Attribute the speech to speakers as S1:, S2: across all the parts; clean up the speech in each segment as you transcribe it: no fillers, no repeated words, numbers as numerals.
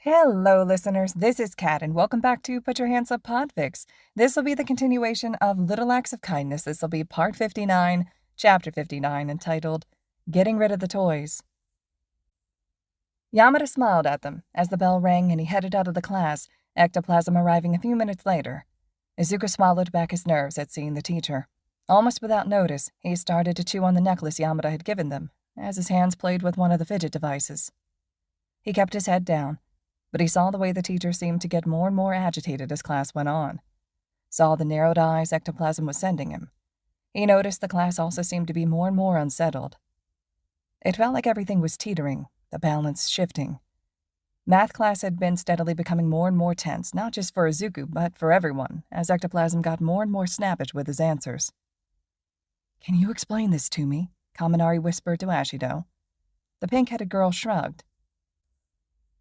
S1: Hello, listeners. This is Kat, and welcome back to Put Your Hands Up Podfics. This will be the continuation of Little Acts of Kindness. This will be Part 59, Chapter 59, entitled Getting Rid of the Toys. Yamada smiled at them as the bell rang and he headed out of the class, Ectoplasm arriving a few minutes later. Izuku swallowed back his nerves at seeing the teacher. Almost without notice, he started to chew on the necklace Yamada had given them, as his hands played with one of the fidget devices. He kept his head down, but he saw the way the teacher seemed to get more and more agitated as class went on. Saw the narrowed eyes Ectoplasm was sending him. He noticed the class also seemed to be more and more unsettled. It felt like everything was teetering, the balance shifting. Math class had been steadily becoming more and more tense, not just for Izuku, but for everyone, as Ectoplasm got more and more snappish with his answers. "Can you explain this to me?" Kaminari whispered to Ashido. The pink-headed girl shrugged.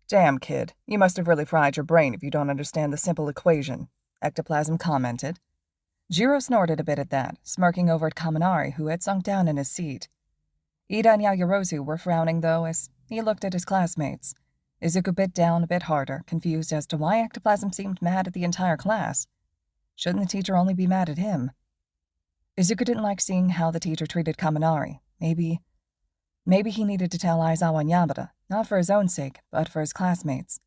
S1: "Damn, kid, you must have really fried your brain if you don't understand the simple equation," Ectoplasm commented. Jiro snorted a bit at that, smirking over at Kaminari, who had sunk down in his seat. Ida and Yaoyorozu were frowning, though, as he looked at his classmates. Izuku bit down a bit harder, confused as to why Ectoplasm seemed mad at the entire class. Shouldn't the teacher only be mad at him? Izuku didn't like seeing how the teacher treated Kaminari. Maybe he needed to tell Aizawa and Yamada, not for his own sake, but for his classmates.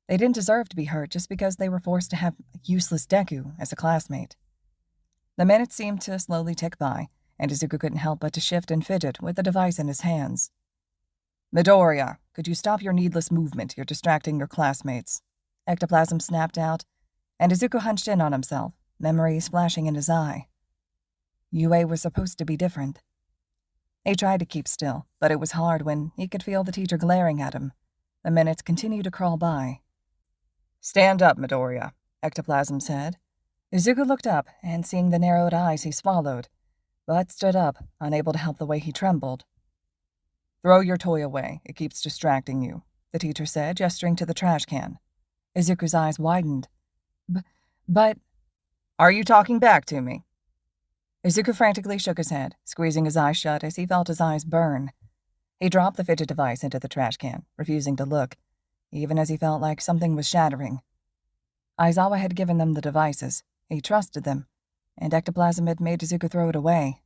S1: They didn't deserve to be hurt just because they were forced to have a useless Deku as a classmate. The minutes seemed to slowly tick by, and Izuku couldn't help but to shift and fidget with the device in his hands. "Midoriya, could you stop your needless movement? You're distracting your classmates," Ectoplasm snapped out, and Izuku hunched in on himself, memories flashing in his eye. UA was supposed to be different. He tried to keep still, but it was hard when he could feel the teacher glaring at him. The minutes continued to crawl by. "Stand up, Midoriya," Ectoplasm said. Izuku looked up, and seeing the narrowed eyes, he swallowed, but stood up, unable to help the way he trembled. "Throw your toy away. It keeps distracting you," the teacher said, gesturing to the trash can. Izuku's eyes widened. But... "Are you talking back to me?" Izuku frantically shook his head, squeezing his eyes shut as he felt his eyes burn. He dropped the fidget device into the trash can, refusing to look, even as he felt like something was shattering. Aizawa had given them the devices. He trusted them, and Ectoplasm had made Izuku throw it away.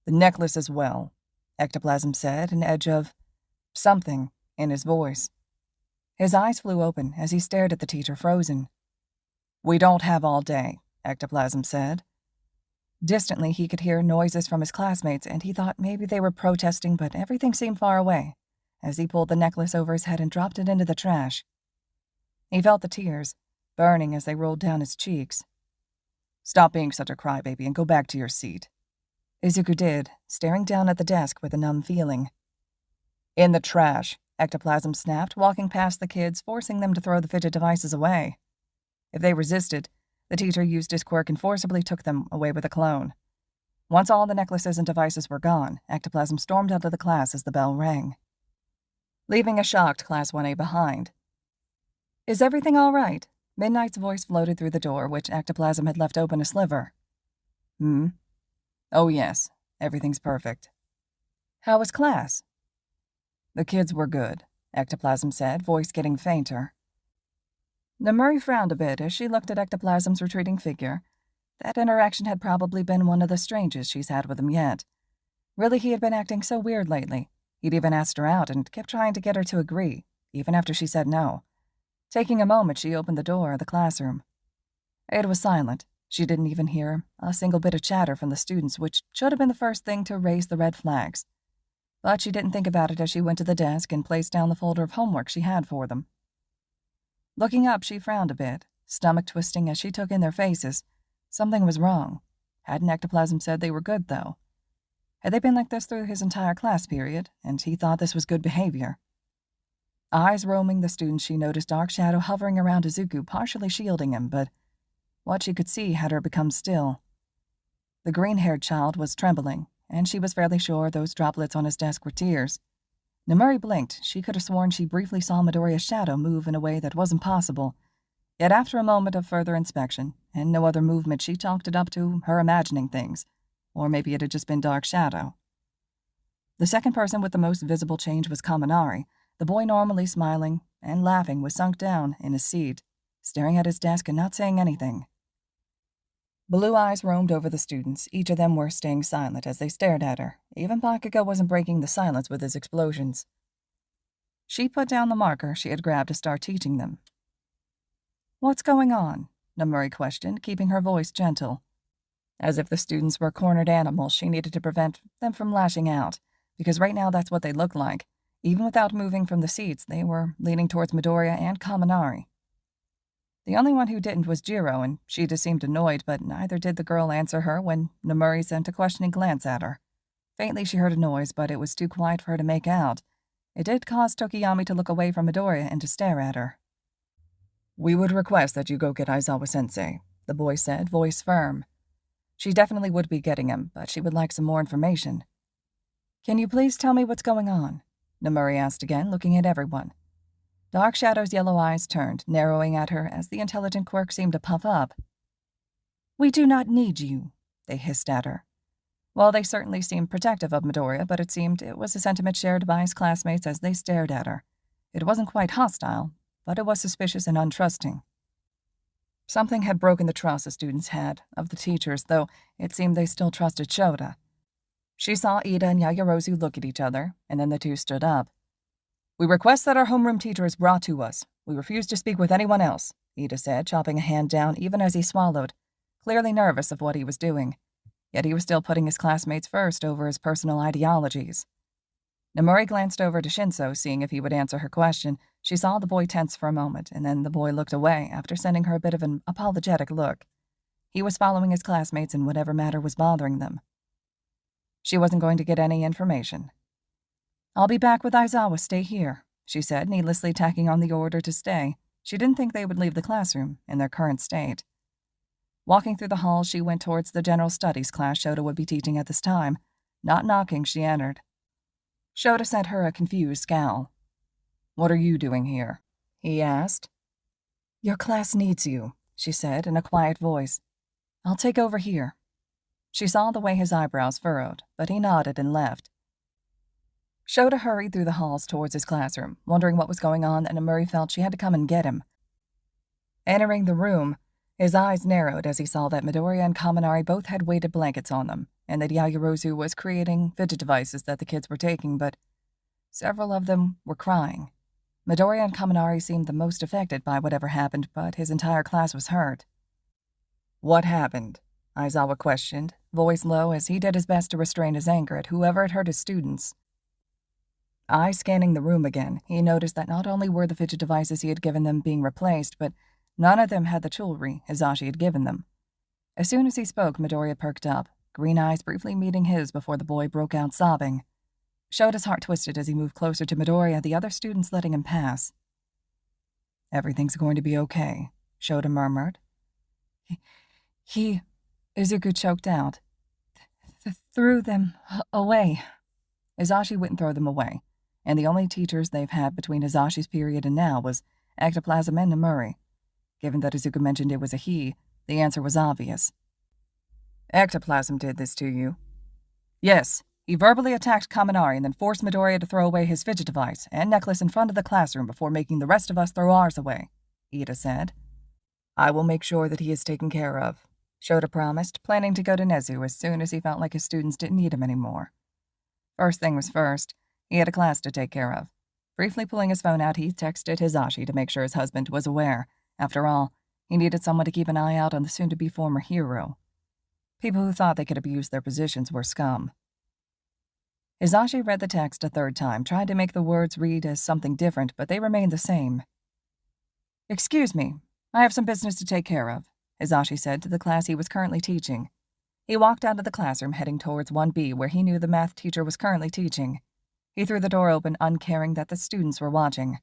S1: "The necklace as well," Ectoplasm said, an edge of something in his voice. His eyes flew open as he stared at the teacher, frozen. "We don't have all day," Ectoplasm said. Distantly, he could hear noises from his classmates, and he thought maybe they were protesting, but everything seemed far away, as he pulled the necklace over his head and dropped it into the trash. He felt the tears, burning as they rolled down his cheeks. "Stop being such a crybaby and go back to your seat." Izuku did, staring down at the desk with a numb feeling. "In the trash," Ectoplasm snapped, walking past the kids, forcing them to throw the fidget devices away. If they resisted, the teacher used his quirk and forcibly took them away with a clone. Once all the necklaces and devices were gone, Ectoplasm stormed out of the class as the bell rang, leaving a shocked Class 1A behind. "Is everything all right?" Midnight's voice floated through the door, which Ectoplasm had left open a sliver. "Oh yes, everything's perfect." "How was class?" "The kids were good," Ectoplasm said, voice getting fainter. Namuri frowned a bit as she looked at Ectoplasm's retreating figure. That interaction had probably been one of the strangest she's had with him yet. Really, he had been acting so weird lately. He'd even asked her out and kept trying to get her to agree, even after she said no. Taking a moment, she opened the door of the classroom. It was silent. She didn't even hear a single bit of chatter from the students, which should have been the first thing to raise the red flags. But she didn't think about it as she went to the desk and placed down the folder of homework she had for them. Looking up, she frowned a bit, stomach twisting as she took in their faces. Something was wrong. Hadn't Ectoplasm said they were good, though? Had they been like this through his entire class period, and he thought this was good behavior? Eyes roaming the students, she noticed dark shadow hovering around Izuku, partially shielding him, but what she could see had her become still. The green-haired child was trembling, and she was fairly sure those droplets on his desk were tears. Namuri blinked. She could have sworn she briefly saw Midoriya's shadow move in a way that wasn't possible. Yet after a moment of further inspection, and no other movement, she chalked it up to her imagining things. Or maybe it had just been dark shadow. The second person with the most visible change was Kaminari, The boy, normally smiling and laughing, was sunk down in his seat, staring at his desk and not saying anything. Blue eyes roamed over the students. Each of them were staying silent as they stared at her. Even Bakugo wasn't breaking the silence with his explosions. She put down the marker she had grabbed to start teaching them. "What's going on?" Nomuri questioned, keeping her voice gentle. As if the students were cornered animals, she needed to prevent them from lashing out, because right now that's what they looked like. Even without moving from the seats, they were leaning towards Midoriya and Kaminari. The only one who didn't was Jiro, and she just seemed annoyed, but neither did the girl answer her when Nomuri sent a questioning glance at her. Faintly she heard a noise, but it was too quiet for her to make out. It did cause Tokiyami to look away from Midoriya and to stare at her. "We would request that you go get Aizawa-sensei," the boy said, voice firm. She definitely would be getting him, but she would like some more information. "Can you please tell me what's going on?" Nomuri asked again, looking at everyone. Dark Shadow's yellow eyes turned, narrowing at her as the intelligent quirk seemed to puff up. "We do not need you," they hissed at her. Well, they certainly seemed protective of Midoriya, but it seemed it was a sentiment shared by his classmates as they stared at her. It wasn't quite hostile, but it was suspicious and untrusting. Something had broken the trust the students had of the teachers, though it seemed they still trusted Shota. She saw Ida and Yaoyorozu look at each other, and then the two stood up. "We request that our homeroom teacher is brought to us. We refuse to speak with anyone else," Ida said, chopping a hand down even as he swallowed, clearly nervous of what he was doing. Yet he was still putting his classmates first over his personal ideologies. Nomuri glanced over to Shinso, seeing if he would answer her question. She saw the boy tense for a moment, and then the boy looked away after sending her a bit of an apologetic look. He was following his classmates in whatever matter was bothering them. She wasn't going to get any information. "I'll be back with Aizawa. Stay here," she said, needlessly tacking on the order to stay. She didn't think they would leave the classroom in their current state. Walking through the hall, she went towards the general studies class Shota would be teaching at this time. Not knocking, she entered. Shota sent her a confused scowl. "What are you doing here?" he asked. "Your class needs you," she said in a quiet voice. "I'll take over here." She saw the way his eyebrows furrowed, but he nodded and left. Shota hurried through the halls towards his classroom, wondering what was going on, and Nomuri felt she had to come and get him. Entering the room, his eyes narrowed as he saw that Midoriya and Kaminari both had weighted blankets on them, and that Yaoyorozu was creating fidget devices that the kids were taking, but several of them were crying. Midoriya and Kaminari seemed the most affected by whatever happened, but his entire class was hurt. "What happened?" Aizawa questioned, voice low as he did his best to restrain his anger at whoever had hurt his students. Eyes scanning the room again, he noticed that not only were the fidget devices he had given them being replaced, but none of them had the jewelry Hizashi had given them. As soon as he spoke, Midoriya perked up, green eyes briefly meeting his before the boy broke out sobbing. Shota's heart twisted as he moved closer to Midoriya, the other students letting him pass. "Everything's going to be okay," Shota murmured. He Izuku choked out. Threw them away." Hizashi wouldn't throw them away, and the only teachers they've had between Hizashi's period and now was Ectoplasm and Nomuri. Given that Izuku mentioned it was a he, the answer was obvious. "Ectoplasm did this to you?" "Yes. He verbally attacked Kaminari and then forced Midoriya to throw away his fidget device and necklace in front of the classroom before making the rest of us throw ours away," Ida said. "I will make sure that he is taken care of," Shota promised, planning to go to Nezu as soon as he felt like his students didn't need him anymore. First thing was first, he had a class to take care of. Briefly pulling his phone out, he texted Hizashi to make sure his husband was aware. After all, he needed someone to keep an eye out on the soon-to-be former hero. People who thought they could abuse their positions were scum. Hizashi read the text a third time, trying to make the words read as something different, but they remained the same. "Excuse me, I have some business to take care of," Hizashi said to the class he was currently teaching. He walked out of the classroom, heading towards 1B, where he knew the math teacher was currently teaching. He threw the door open, uncaring that the students were watching.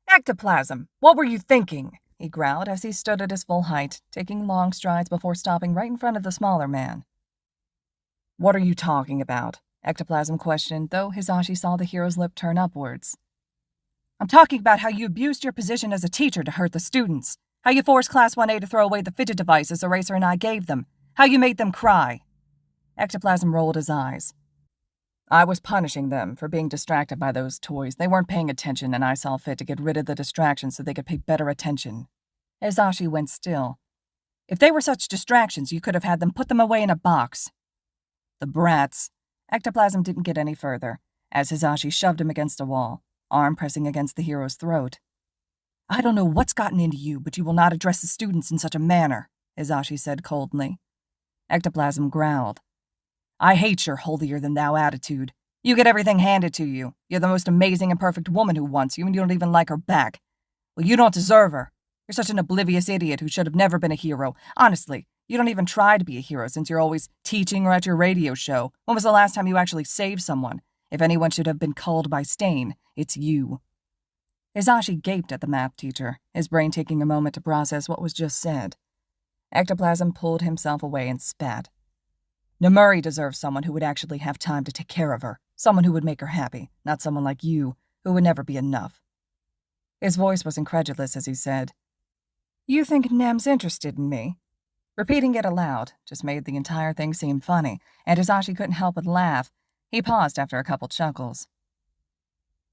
S1: "Ectoplasm, what were you thinking?" he growled as he stood at his full height, taking long strides before stopping right in front of the smaller man. "What are you talking about?" Ectoplasm questioned, though Hizashi saw the hero's lip turn upwards. "I'm talking about how you abused your position as a teacher to hurt the students. How you forced Class 1A to throw away the fidget devices Eraser and I gave them. How you made them cry." Ectoplasm rolled his eyes. I was punishing them for being distracted by those toys. They weren't paying attention, and I saw fit to get rid of the distraction so they could pay better attention. Izashi went still. If they were such distractions, you could have had them put them away in a box. The brats. Ectoplasm didn't get any further, as Hizashi shoved him against a wall, arm pressing against the hero's throat. I don't know what's gotten into you, but you will not address the students in such a manner, Izashi said coldly. Ectoplasm growled. I hate your holier-than-thou attitude. You get everything handed to you. You're the most amazing and perfect woman who wants you, and you don't even like her back. Well, you don't deserve her. You're such an oblivious idiot who should have never been a hero. Honestly, you don't even try to be a hero since you're always teaching or at your radio show. When was the last time you actually saved someone? If anyone should have been culled by Stain, it's you. Izashi gaped at the math teacher, his brain taking a moment to process what was just said. Ectoplasm pulled himself away and spat. Namuri deserves someone who would actually have time to take care of her, someone who would make her happy, not someone like you, who would never be enough. His voice was incredulous as he said, You think Nem's interested in me? Repeating it aloud just made the entire thing seem funny, and Izashi couldn't help but laugh. He paused after a couple chuckles.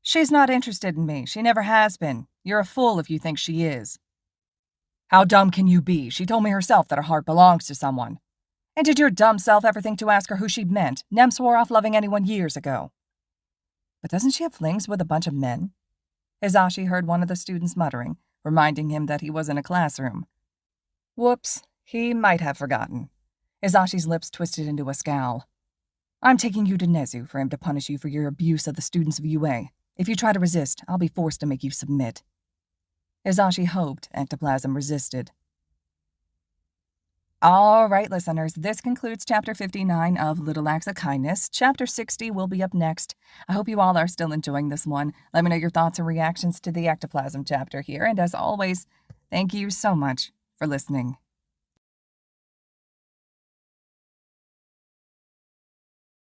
S1: She's not interested in me. She never has been. You're a fool if you think she is. How dumb can you be? She told me herself that her heart belongs to someone. And did your dumb self ever think to ask her who she meant? Nem swore off loving anyone years ago. But doesn't she have flings with a bunch of men? Izashi heard one of the students muttering, reminding him that he was in a classroom. Whoops, he might have forgotten. Izashi's lips twisted into a scowl. I'm taking you to Nezu for him to punish you for your abuse of the students of UA. If you try to resist, I'll be forced to make you submit. Izashi hoped Ectoplasm resisted. All right, listeners, this concludes Chapter 59 of Little Acts of Kindness. Chapter 60 will be up next. I hope you all are still enjoying this one. Let me know your thoughts and reactions to the Ectoplasm chapter here, and as always, thank you so much for listening.